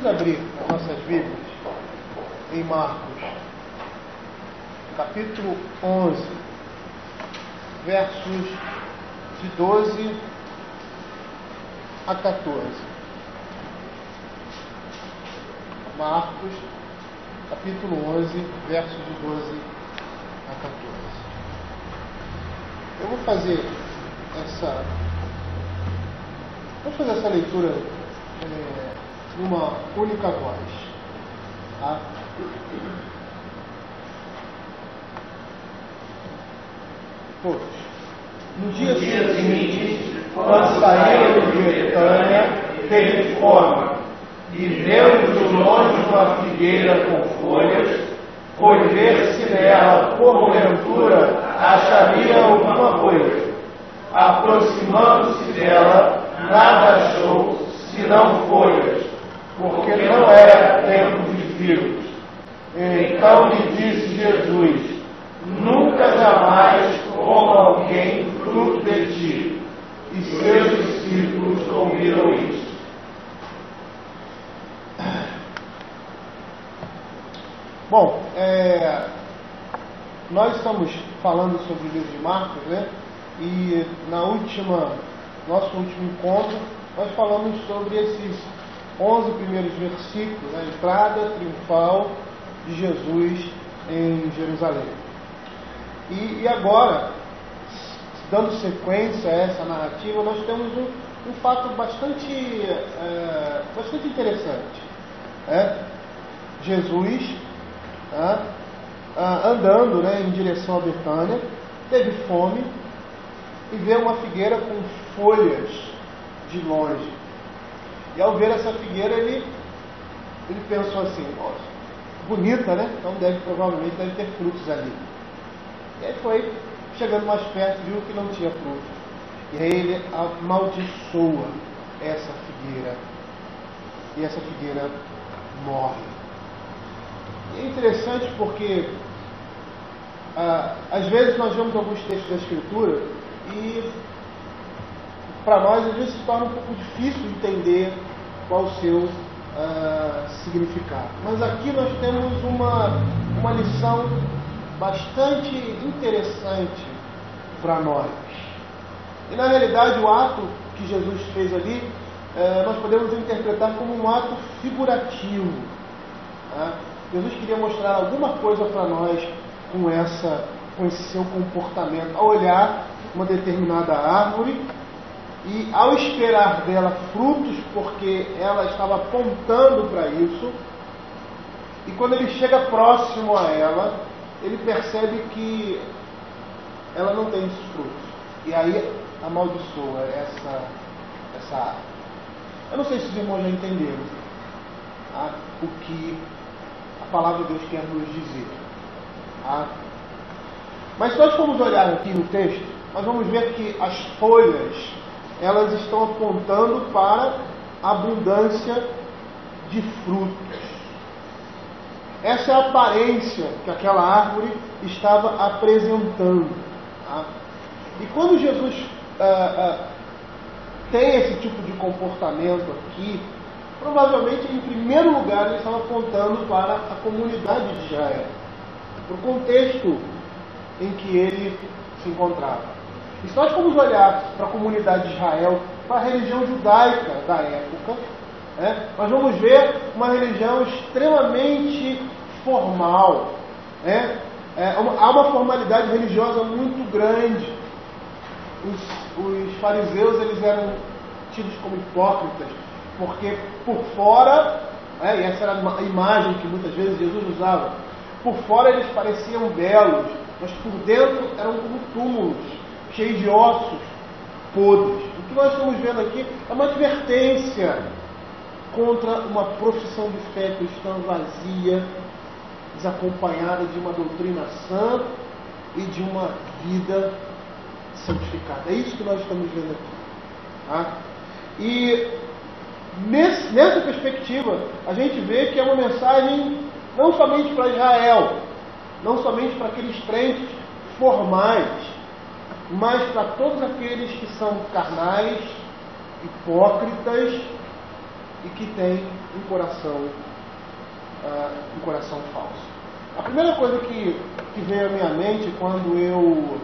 abrir as nossas Bíblias em Marcos, capítulo 11, versos de 12 a 14. Marcos, capítulo 11, versos de 12 a 14. Eu vou fazer essa leitura numa única voz. Tá? Todos. No dia seguinte, quando saíram de Betânia, teve fome, e vendo de longe uma figueira com folhas, foi ver se nela, porventura, acharia alguma coisa. Aproximando-se dela, nada achou, senão folhas, porque não era tempo de figos. Então lhe disse Jesus: nunca jamais coma alguém fruto de ti. E seus discípulos ouviram isso. Bom, nós estamos falando sobre o livro de Marcos, né? E nosso último encontro, nós falamos sobre esses 11 primeiros versículos, a entrada triunfal de Jesus em Jerusalém. E agora, dando sequência a essa narrativa, nós temos um fato bastante interessante. Jesus andando em direção a Betânia, teve fome e vê uma figueira com folhas de longe. E ao ver essa figueira, ele pensou assim: nossa, bonita, né? Então provavelmente deve ter frutos ali. E aí foi chegando mais perto, viu que não tinha frutos. E aí ele amaldiçoa essa figueira. E essa figueira morre. E é interessante porque às vezes nós vemos alguns textos da Escritura e para nós às vezes se torna um pouco difícil entender qual o seu significado. Mas aqui nós temos uma lição bastante interessante para nós. E na realidade o ato que Jesus fez ali, nós podemos interpretar como um ato figurativo. Jesus queria mostrar alguma coisa para nós com esse seu comportamento, ao olhar uma determinada árvore e ao esperar dela frutos, porque ela estava apontando para isso, e quando ele chega próximo a ela, ele percebe que ela não tem esses frutos. E aí amaldiçoa essa árvore. Eu não sei se os irmãos já entenderam o que a palavra de Deus quer nos dizer. Mas se nós formos olhar aqui no texto, nós vamos ver que as folhas, elas estão apontando para a abundância de frutos. Essa é a aparência que aquela árvore estava apresentando. E quando Jesus tem esse tipo de comportamento aqui, provavelmente, em primeiro lugar, ele estava apontando para a comunidade de Israel, para o contexto em que ele se encontrava. E se nós formos olhar para a comunidade de Israel, para a religião judaica da época, nós vamos ver uma religião extremamente formal. Há uma formalidade religiosa muito grande. Os fariseus, eles eram tidos como hipócritas, porque por fora, e essa era a imagem que muitas vezes Jesus usava, por fora eles pareciam belos, mas por dentro eram como túmulos, cheios de ossos podres. O que nós estamos vendo aqui é uma advertência contra uma profissão de fé cristã vazia, desacompanhada de uma doutrina sã e de uma vida santificada. É isso que nós estamos vendo aqui. E nessa perspectiva, a gente vê que é uma mensagem não somente para Israel, não somente para aqueles crentes formais, mas para todos aqueles que são carnais, hipócritas e que tem um coração falso. A primeira coisa que veio à minha mente quando eu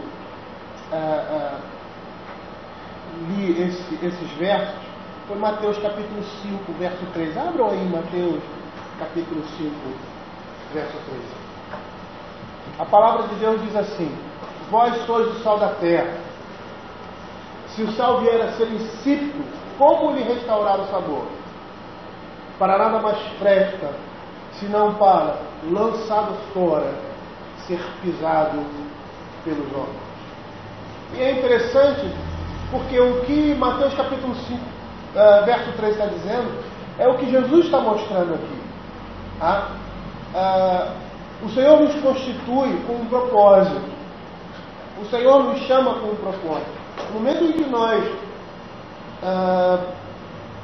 li esses versos foi Mateus capítulo 5, verso 3. Abram aí Mateus capítulo 5, verso 3. A palavra de Deus diz assim: vós sois o sal da terra. Se o sal vier a ser insípido, como lhe restaurar o sabor? Para nada mais presta, senão para, lançado fora, ser pisado pelos homens. E é interessante, porque o que Mateus capítulo 5, verso 3 está dizendo, é o que Jesus está mostrando aqui. O Senhor nos constitui com um propósito. O Senhor nos chama com um propósito. No momento em que nós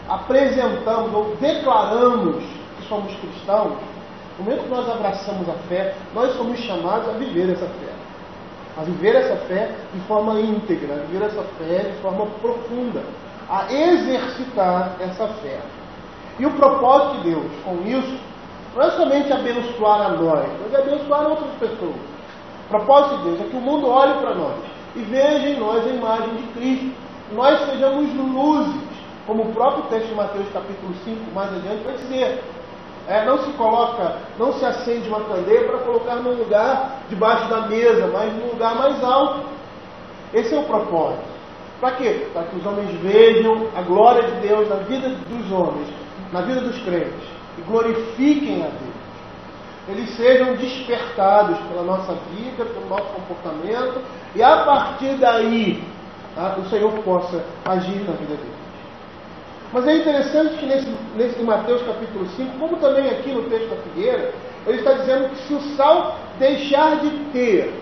apresentamos ou declaramos que somos cristãos, no momento que nós abraçamos a fé, nós somos chamados a viver essa fé. A viver essa fé de forma íntegra, a viver essa fé de forma profunda, a exercitar essa fé. E o propósito de Deus com isso não é somente abençoar a nós, mas é abençoar outras pessoas. O propósito de Deus é que o mundo olhe para nós e veja em nós a imagem de Cristo. Nós sejamos luzes, como o próprio texto de Mateus capítulo 5, mais adiante, vai dizer. Não se acende uma candeia para colocar num lugar debaixo da mesa, mas num lugar mais alto. Esse é o propósito. Para quê? Para que os homens vejam a glória de Deus na vida dos homens, na vida dos crentes, e glorifiquem a Deus. Eles sejam despertados pela nossa vida, pelo nosso comportamento, e a partir daí o Senhor possa agir na vida deles. Mas é interessante que nesse Mateus capítulo 5, como também aqui no texto da figueira, ele está dizendo que se o sal deixar de ter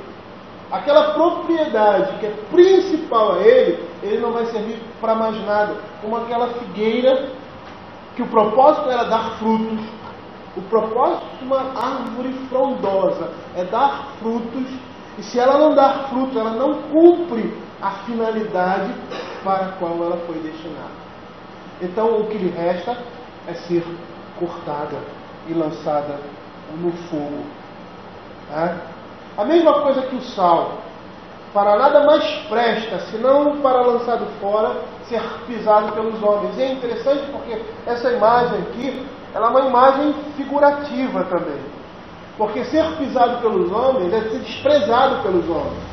aquela propriedade que é principal a ele não vai servir para mais nada. Como aquela figueira, que o propósito era dar frutos. O propósito de uma árvore frondosa é dar frutos, e se ela não dar fruto, ela não cumpre a finalidade para a qual ela foi destinada. Então o que lhe resta é ser cortada e lançada no fogo. A mesma coisa que o sal, para nada mais presta, senão para lançado fora, ser pisado pelos homens. E é interessante porque essa imagem aqui, ela é uma imagem figurativa também. Porque ser pisado pelos homens é ser desprezado pelos homens.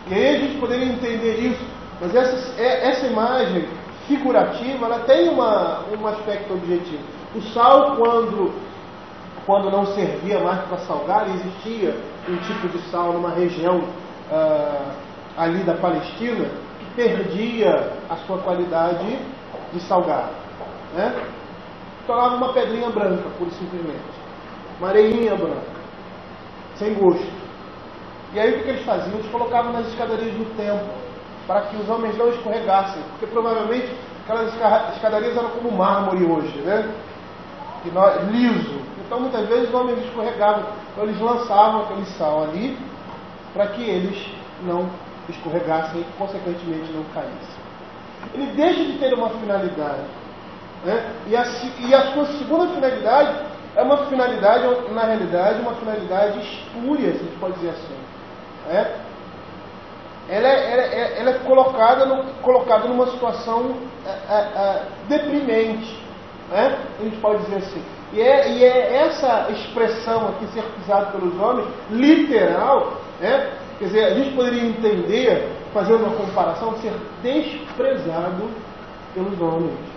E aí a gente poderia entender isso, mas essa imagem figurativa, ela tem um aspecto objetivo. O sal, quando não servia mais para salgar, existia um tipo de sal numa região ali da Palestina que perdia a sua qualidade de salgar. Tornava uma pedrinha branca, pura e simplesmente. Uma areinha branca, sem gosto. E aí o que eles faziam? Eles colocavam nas escadarias do templo, para que os homens não escorregassem, porque provavelmente aquelas escadarias eram como mármore hoje, liso. Então muitas vezes os homens escorregavam, então eles lançavam aquele sal ali, para que eles não escorregassem e consequentemente não caíssem. Ele deixa de ter uma finalidade, e a sua segunda finalidade é uma finalidade, na realidade, uma finalidade espúria, se a gente pode dizer assim. Ela é colocada numa situação deprimente, a gente pode dizer assim. E é essa expressão aqui, ser pisado pelos homens, literal, quer dizer, a gente poderia entender, fazendo uma comparação, ser desprezado pelos homens.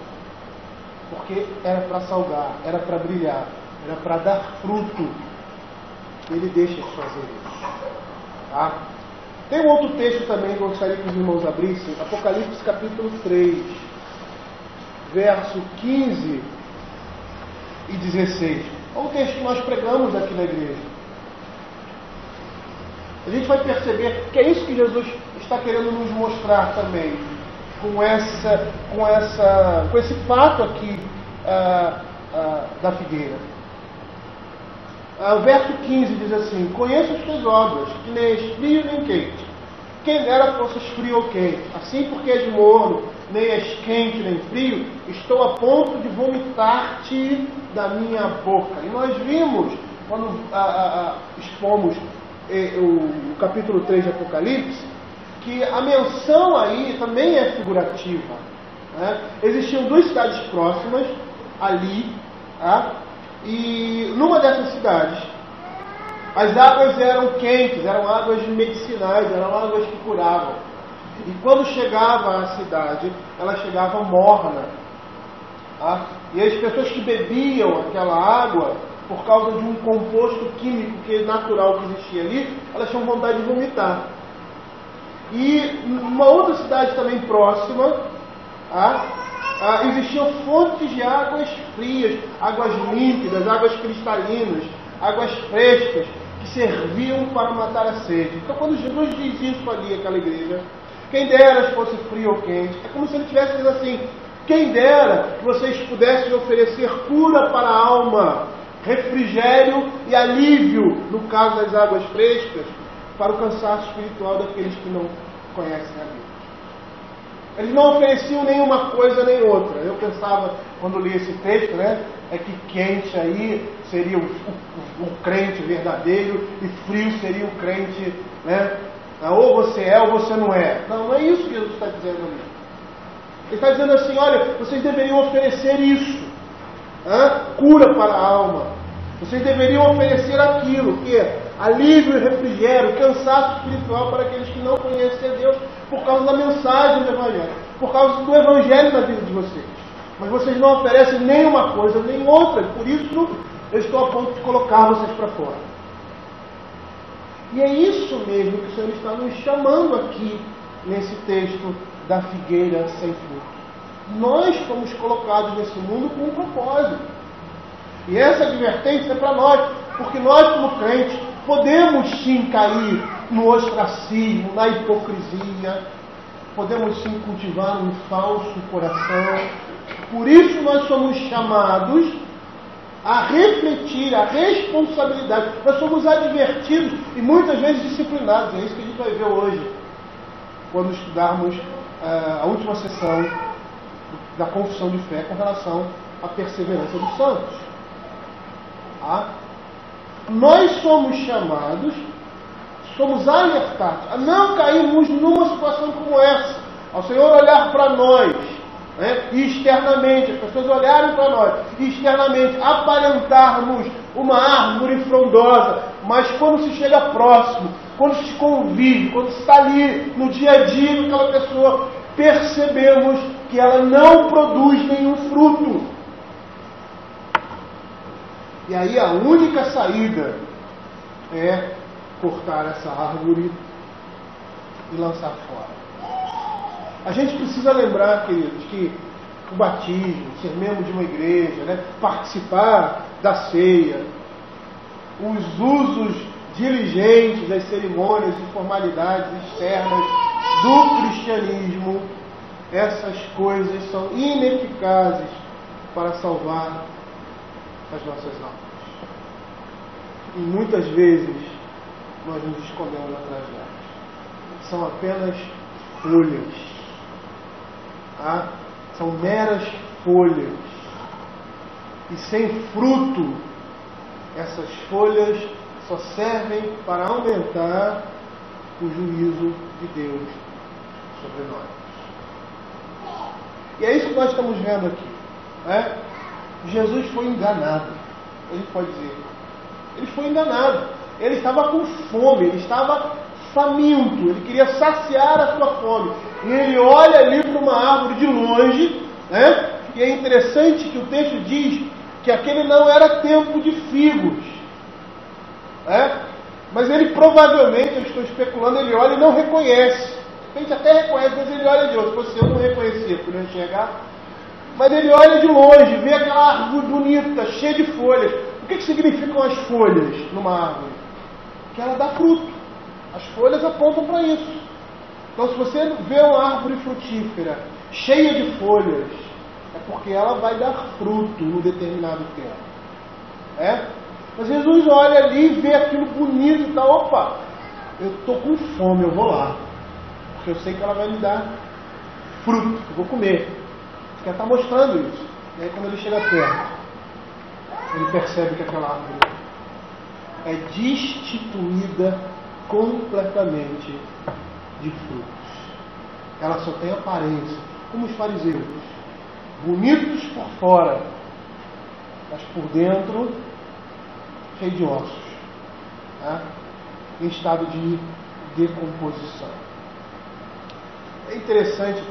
Porque era para salgar, era para brilhar, era para dar fruto. Ele deixa de fazer isso. Tem um outro texto também que eu gostaria que os irmãos abrissem, Apocalipse capítulo 3, verso 15 e 16. É um texto que nós pregamos aqui na igreja. A gente vai perceber que é isso que Jesus está querendo nos mostrar também, com esse fato aqui da figueira. O verso 15 diz assim: conheço as tuas obras, que nem és frio nem quente. Quem dera fosse frio ou quente. Assim, porque és morno nem és quente nem frio, estou a ponto de vomitar-te da minha boca. E nós vimos, quando expomos o capítulo 3 de Apocalipse, que a menção aí também é figurativa. Né? Existiam duas cidades próximas ali, tá? E numa dessas cidades as águas eram quentes, eram águas medicinais, eram águas que curavam. E quando chegava à cidade, ela chegava morna. Tá? E as pessoas que bebiam aquela água, por causa de um composto químico natural que existia ali, elas tinham vontade de vomitar. E numa outra cidade também próxima, existiam fontes de águas frias, águas límpidas, águas cristalinas, águas frescas, que serviam para matar a sede. Então, quando Jesus diz isso ali, aquela igreja, quem dera fosse frio ou quente, é como se ele estivesse dizendo assim: quem dera que vocês pudessem oferecer cura para a alma, refrigério e alívio, no caso das águas frescas, para o cansaço espiritual daqueles que não conhecem a Deus. Eles não ofereciam nenhuma coisa nem outra. Eu pensava, quando li esse texto, né, é que quente aí seria o crente verdadeiro e frio seria o crente, né, ou você é ou você não é. Não é isso que Jesus está dizendo ali. Ele está dizendo assim: olha, vocês deveriam oferecer isso, cura para a alma. Vocês deveriam oferecer aquilo que é alívio e refrigério, cansaço espiritual para aqueles que não conhecem a Deus, por causa da mensagem do Evangelho, por causa do Evangelho na vida de vocês. Mas vocês não oferecem nem uma coisa nem outra, por isso eu estou a ponto de colocar vocês para fora. E é isso mesmo que o Senhor está nos chamando aqui, nesse texto da figueira sem fruto. Nós fomos colocados nesse mundo com um propósito. E essa advertência é para nós, porque nós, como crentes, podemos sim cair no ostracismo, na hipocrisia, podemos sim cultivar um falso coração. Por isso nós somos chamados a refletir a responsabilidade. Nós somos advertidos e muitas vezes disciplinados. É isso que a gente vai ver hoje, quando estudarmos a última sessão da confissão de fé com relação à perseverança dos santos. Nós somos chamados, somos alertados a não cairmos numa situação como essa, ao Senhor olhar para nós, né, e externamente, as pessoas olharem para nós e externamente aparentarmos uma árvore frondosa, mas quando se chega próximo, quando se convive, quando se está ali no dia a dia com aquela pessoa, percebemos que ela não produz nenhum fruto. E aí a única saída é cortar essa árvore e lançar fora. A gente precisa lembrar, queridos, que o batismo, ser membro de uma igreja, né, participar da ceia, os usos diligentes das cerimônias e formalidades externas do cristianismo, essas coisas são ineficazes para salvar as nossas almas. E muitas vezes nós nos escondemos atrás delas. São apenas folhas. São meras folhas. E sem fruto, essas folhas só servem para aumentar o juízo de Deus sobre nós. E é isso que nós estamos vendo aqui. Jesus foi enganado. A gente pode dizer. Ele foi enganado. Ele estava com fome, ele estava faminto, ele queria saciar a sua fome. E ele olha ali para uma árvore de longe, né? E é interessante que o texto diz que aquele não era tempo de figos. Mas ele provavelmente, eu estou especulando, ele olha e não reconhece. A gente até reconhece, mas ele olha de outro. Se fosse eu não reconhecer, por não enxergar. Mas ele olha de longe, vê aquela árvore bonita, cheia de folhas. O que significam as folhas numa árvore? Que ela dá fruto. As folhas apontam para isso. Então, se você vê uma árvore frutífera cheia de folhas, é porque ela vai dar fruto no determinado tempo. Mas Jesus olha ali e vê aquilo bonito e tal. Opa, eu estou com fome, eu vou lá. Porque eu sei que ela vai me dar fruto, eu vou comer. Quer estar mostrando isso. E aí quando ele chega perto, ele percebe que aquela árvore é destituída completamente de frutos. Ela só tem aparência, como os fariseus, bonitos por fora, mas por dentro cheio de ossos, tá? Em estado de decomposição. É interessante,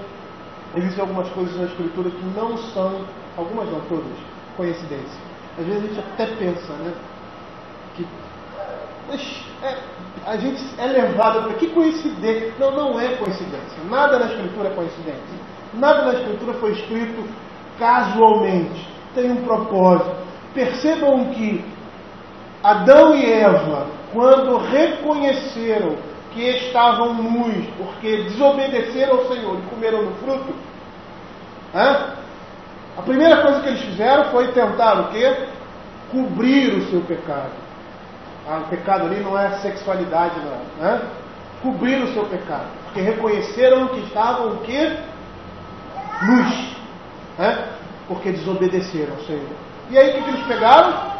existem algumas coisas na Escritura que não são, algumas não todas, coincidência. Às vezes a gente até pensa, né, que a gente é levado para que coincidência. Não, não é coincidência. Nada na Escritura é coincidência. Nada na Escritura foi escrito casualmente. Tem um propósito. Percebam que Adão e Eva, quando reconheceram que estavam nus, porque desobedeceram ao Senhor e comeram do fruto, a primeira coisa que eles fizeram foi tentar o quê? Cobrir o seu pecado. O pecado ali não é sexualidade, não. Cobrir o seu pecado. Porque reconheceram que estavam o quê? Nus. Porque desobedeceram ao Senhor. E aí o que eles pegaram?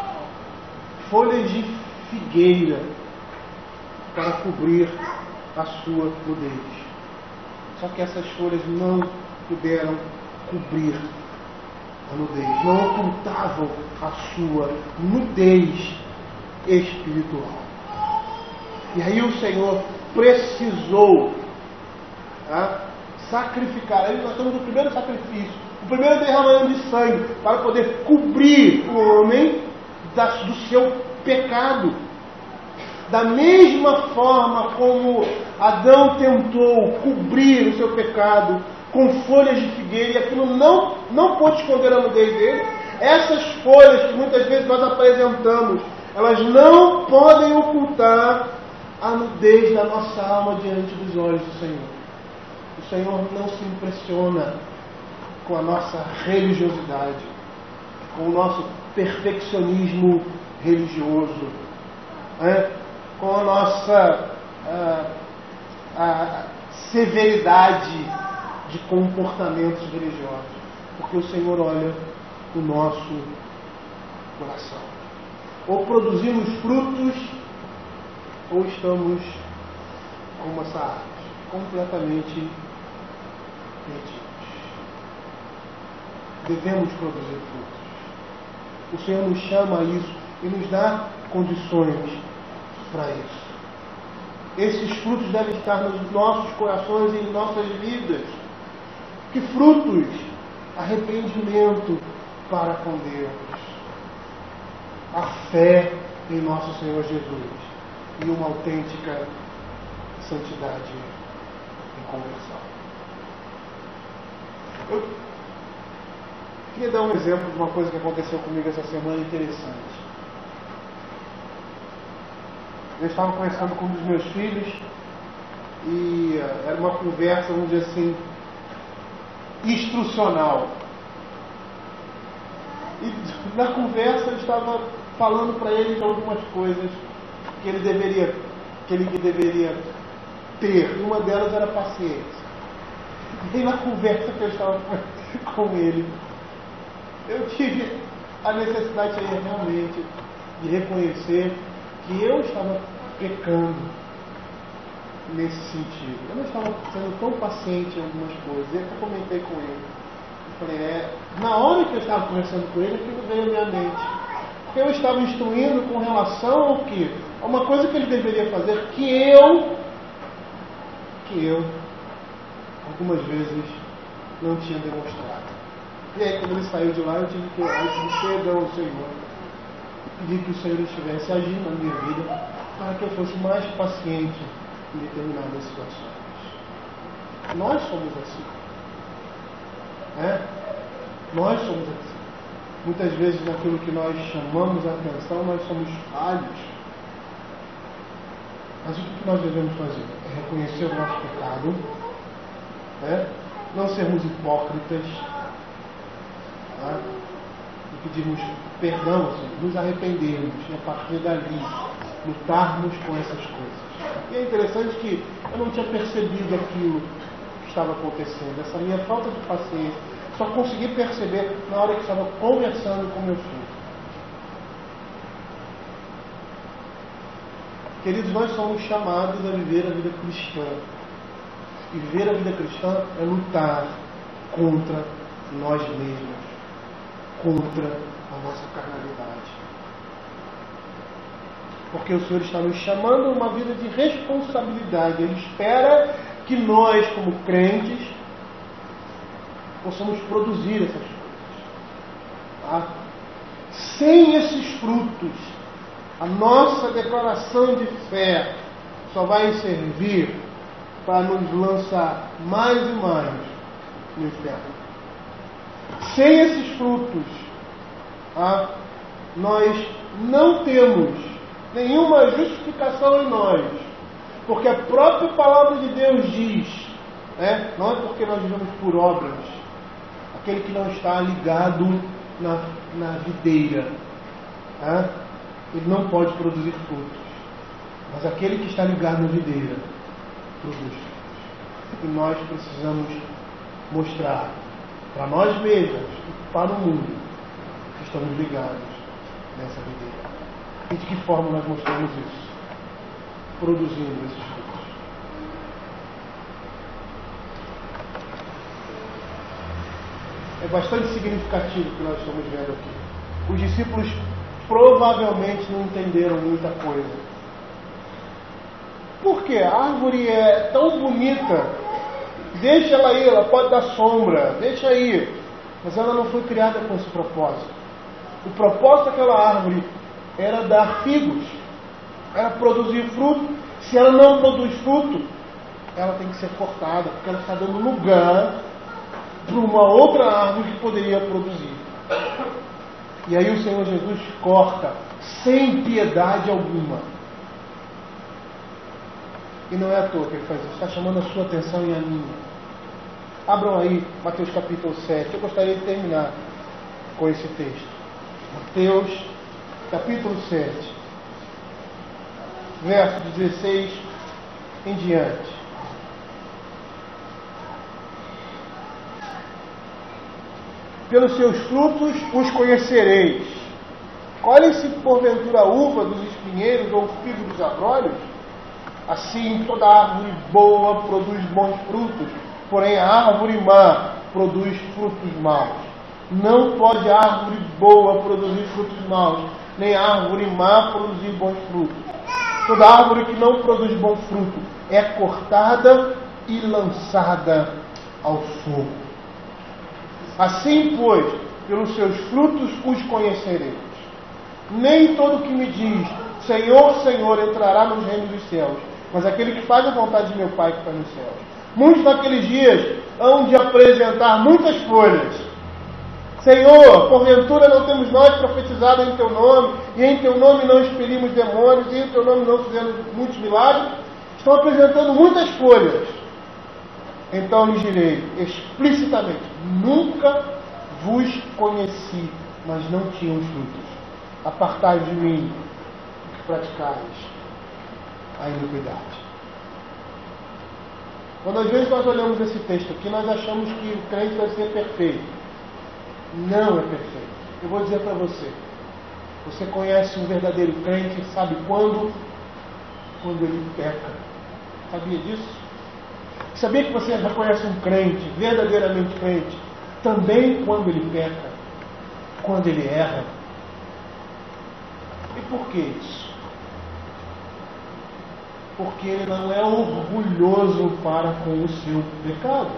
Folhas de figueira para cobrir a sua nudez. Só que essas folhas não puderam cobrir a nudez, não ocultavam a sua nudez espiritual. E aí o Senhor precisou sacrificar. Aí nós temos o primeiro sacrifício, o primeiro derramamento de sangue, para poder cobrir o homem do seu pecado. Da mesma forma como Adão tentou cobrir o seu pecado com folhas de figueira, e aquilo não pôde esconder a nudez dele, essas folhas que muitas vezes nós apresentamos, elas não podem ocultar a nudez da nossa alma diante dos olhos do Senhor. O Senhor não se impressiona com a nossa religiosidade, com o nosso perfeccionismo religioso, com a nossa severidade de comportamentos religiosos, porque o Senhor olha o nosso coração. Ou produzimos frutos, ou estamos como essa árvore, completamente perdidos. Devemos produzir frutos. O Senhor nos chama a isso e nos dá condições para isso. Esses frutos devem estar nos nossos corações e em nossas vidas. Que frutos? Arrependimento para com Deus, a fé em nosso Senhor Jesus e uma autêntica santidade em conversão. Eu queria dar um exemplo de uma coisa que aconteceu comigo essa semana interessante. Eu estava conversando com um dos meus filhos e era uma conversa, vamos dizer assim, instrucional. E na conversa eu estava falando para ele de algumas coisas que ele deveria ter. E uma delas era paciência. E na conversa que eu estava com ele, eu tive a necessidade realmente de reconhecer que eu estava pecando nesse sentido. Eu não estava sendo tão paciente em algumas coisas. Eu comentei com ele. Eu falei, na hora que eu estava conversando com ele, aquilo veio à minha mente. Porque eu estava instruindo com relação ao quê? A uma coisa que ele deveria fazer, que eu algumas vezes não tinha demonstrado. E aí, quando ele saiu de lá, eu tive que orar e pedir perdão ao Senhor. Pedir que o Senhor estivesse agindo na minha vida para que eu fosse mais paciente em determinadas situações. Nós somos assim. Nós somos assim. Muitas vezes naquilo que nós chamamos a atenção, nós somos falhos. Mas o que nós devemos fazer? É reconhecer o nosso pecado, não sermos hipócritas, e pedirmos perdão, assim, nos arrependermos e a partir dali lutarmos com essas coisas. E é interessante que eu não tinha percebido aquilo que estava acontecendo. Essa minha falta de paciência só consegui perceber na hora que estava conversando com meu filho. Queridos, nós somos chamados a viver a vida cristã. E viver a vida cristã é lutar contra nós mesmos, contra a nossa carnalidade. Porque o Senhor está nos chamando a uma vida de responsabilidade. Ele espera que nós, como crentes, possamos produzir essas coisas. Tá? Sem esses frutos, a nossa declaração de fé só vai servir para nos lançar mais e mais no inferno. Sem esses frutos, tá? Nós não temos nenhuma justificação em nós, porque a própria palavra de Deus diz, não é porque nós vivemos por obras, aquele que não está ligado na videira, ele não pode produzir frutos, mas aquele que está ligado na videira produz frutos. E nós precisamos mostrar para nós mesmos e para o mundo que estamos ligados nessa videira. E de que forma nós mostramos isso? Produzindo esses frutos. É bastante significativo o que nós estamos vendo aqui. Os discípulos provavelmente não entenderam muita coisa. Por quê? A árvore é tão bonita. Deixa ela aí, ela pode dar sombra. Deixa aí. Mas ela não foi criada com esse propósito. O propósito daquela árvore era dar figos. Era produzir fruto. Se ela não produz fruto, ela tem que ser cortada, porque ela está dando lugar para uma outra árvore que poderia produzir. E aí o Senhor Jesus corta sem piedade alguma. E não é à toa que ele faz isso. Está chamando a sua atenção e a minha. Abram aí Mateus capítulo 7. Eu gostaria de terminar com esse texto. Mateus capítulo 7. Verso 16 em diante. Pelos seus frutos os conhecereis. Colhem-se porventura a uva dos espinheiros ou o figo dos abrolhos? Assim toda árvore boa produz bons frutos, porém a árvore má produz frutos maus. Não pode a árvore boa produzir frutos maus, nem a árvore má produzir bons frutos. Toda árvore que não produz bom fruto é cortada e lançada ao fogo. Assim, pois, pelos seus frutos os conhecereis. Nem todo que me diz, Senhor, Senhor, entrará nos reinos dos céus, mas aquele que faz a vontade de meu Pai que está nos céus. Muitos naqueles dias hão de apresentar muitas folhas. Senhor, porventura não temos nós profetizado em Teu nome, e em Teu nome não expelimos demônios, e em Teu nome não fizemos muitos milagres? Estão apresentando muitas folhas. Então lhes direi explicitamente, nunca vos conheci, mas não tinham frutos. Apartai de mim, que praticais a iniquidade. Quando às vezes nós olhamos esse texto aqui, nós achamos que o crente deve ser perfeito. Não é perfeito. Eu vou dizer para você. Você conhece um verdadeiro crente e sabe quando? Quando ele peca. Sabia disso? Sabia que você reconhece um crente, verdadeiramente crente, também quando ele peca, quando ele erra? E por que isso? Porque ele não é orgulhoso para com o seu pecado.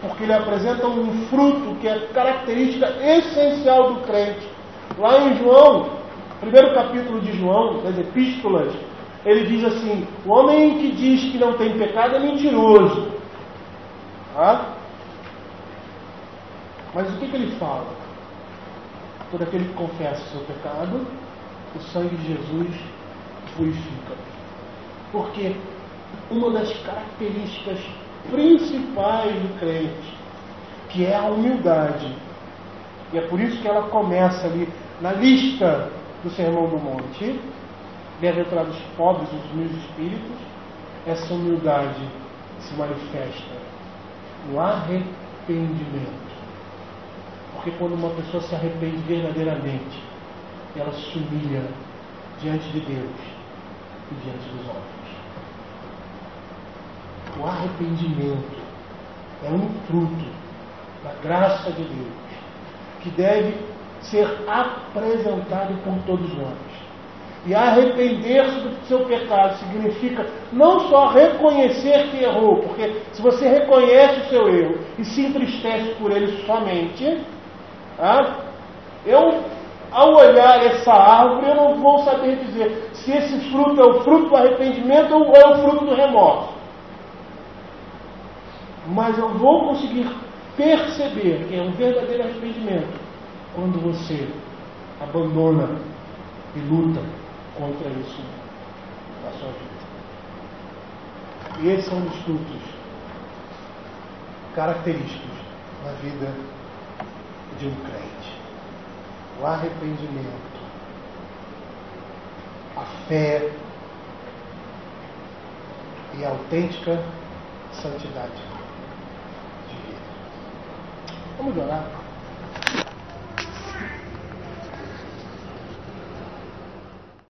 Porque ele apresenta um fruto que é característica essencial do crente. Lá em João, primeiro capítulo de João, das epístolas, ele diz assim: o homem que diz que não tem pecado é mentiroso. Mas o que ele fala? Todo aquele que confessa o seu pecado, o sangue de Jesus purifica. Porque uma das características principais do crente, que é a humildade, e é por isso que ela começa ali na lista do Sermão do Monte: bem-aventurados os pobres, os humildes espíritos. Essa humildade se manifesta no arrependimento. Porque quando uma pessoa se arrepende verdadeiramente, ela se humilha diante de Deus e diante dos homens. O arrependimento é um fruto da graça de Deus que deve ser apresentado por todos nós. E arrepender-se do seu pecado significa não só reconhecer que errou, porque se você reconhece o seu erro e se entristece por ele somente, ao olhar essa árvore, eu não vou saber dizer se esse fruto é o fruto do arrependimento ou é o fruto do remorso. Mas eu vou conseguir perceber que é um verdadeiro arrependimento quando você abandona e luta contra isso na sua vida. E esses são os frutos característicos na vida de um crente. O arrependimento, a fé e a autêntica santidade de vida. Vamos orar.